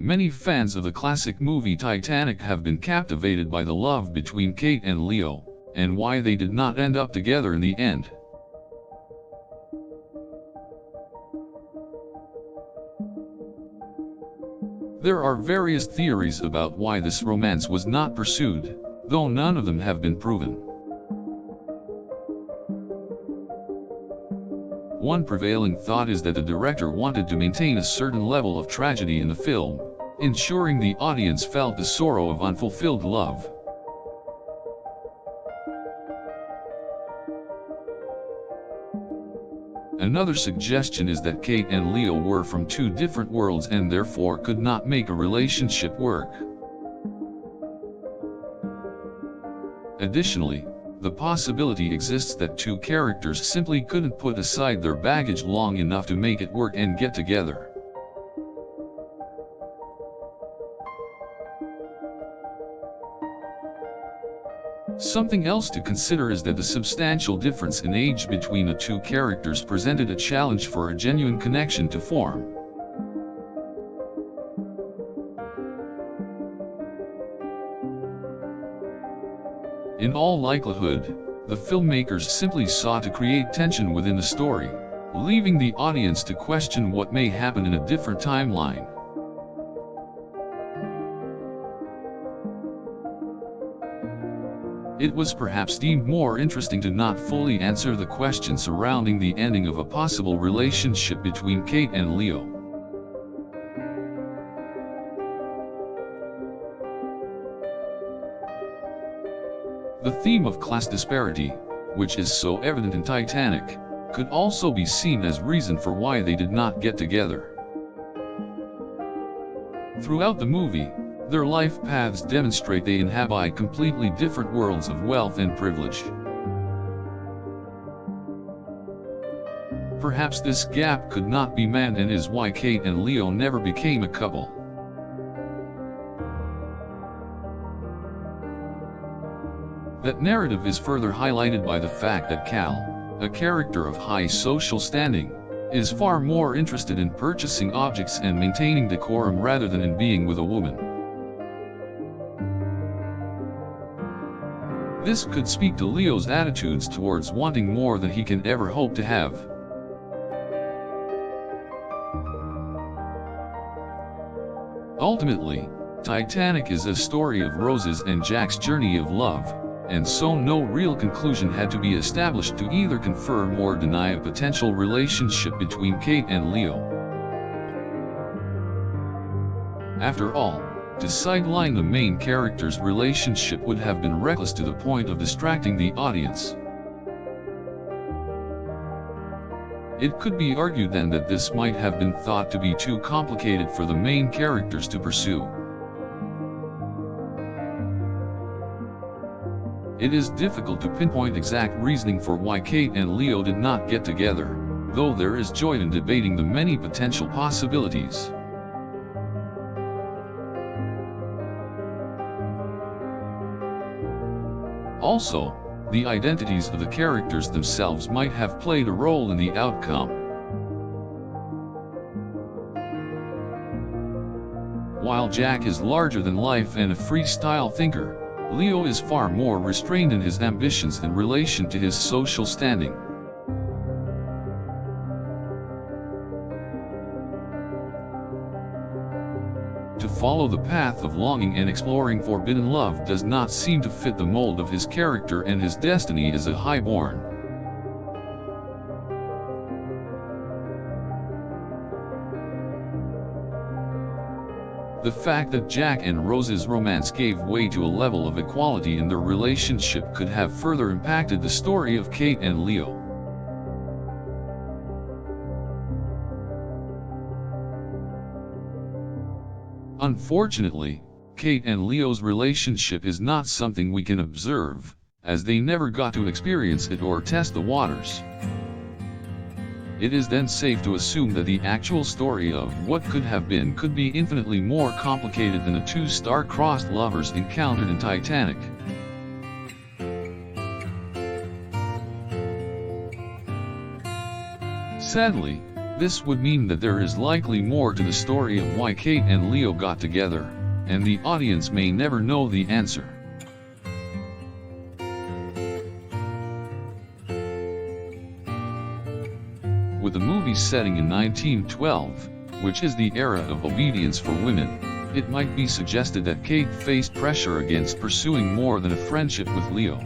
Many fans of the classic movie Titanic have been captivated by the love between Kate and Leo, and why they did not end up together in the end. There are various theories about why this romance was not pursued, though none of them have been proven. One prevailing thought is that the director wanted to maintain a certain level of tragedy in the film, ensuring the audience felt the sorrow of unfulfilled love. Another suggestion is that Kate and Leo were from two different worlds and therefore could not make a relationship work. Additionally, the possibility exists that two characters simply couldn't put aside their baggage long enough to make it work and get together. Something else to consider is that the substantial difference in age between the two characters presented a challenge for a genuine connection to form. In all likelihood, the filmmakers simply sought to create tension within the story, leaving the audience to question what may happen in a different timeline. It was perhaps deemed more interesting to not fully answer the question surrounding the ending of a possible relationship between Kate and Leo. The theme of class disparity, which is so evident in Titanic, could also be seen as reason for why they did not get together. Throughout the movie, their life paths demonstrate they inhabit completely different worlds of wealth and privilege. Perhaps this gap could not be manned and is why Kate and Leo never became a couple. That narrative is further highlighted by the fact that Cal, a character of high social standing, is far more interested in purchasing objects and maintaining decorum rather than in being with a woman. This could speak to Leo's attitudes towards wanting more than he can ever hope to have. Ultimately, Titanic is a story of Rose's and Jack's journey of love, and so no real conclusion had to be established to either confirm or deny a potential relationship between Kate and Leo. After all, to sideline the main character's relationship would have been reckless to the point of distracting the audience. It could be argued then that this might have been thought to be too complicated for the main characters to pursue. It is difficult to pinpoint exact reasoning for why Kate and Leo did not get together, though there is joy in debating the many potential possibilities. Also, the identities of the characters themselves might have played a role in the outcome. While Jack is larger than life and a freestyle thinker, Leo is far more restrained in his ambitions in relation to his social standing. To follow the path of longing and exploring forbidden love does not seem to fit the mold of his character and his destiny as a highborn. The fact that Jack and Rose's romance gave way to a level of equality in their relationship could have further impacted the story of Kate and Leo. Unfortunately, Kate and Leo's relationship is not something we can observe, as they never got to experience it or test the waters. It is then safe to assume that the actual story of what could have been could be infinitely more complicated than the two star-crossed lovers encountered in Titanic. Sadly, This would mean that there is likely more to the story of why Kate and Leo got together, and the audience may never know the answer. With the movie setting in 1912, which is the era of obedience for women, it might be suggested that Kate faced pressure against pursuing more than a friendship with Leo.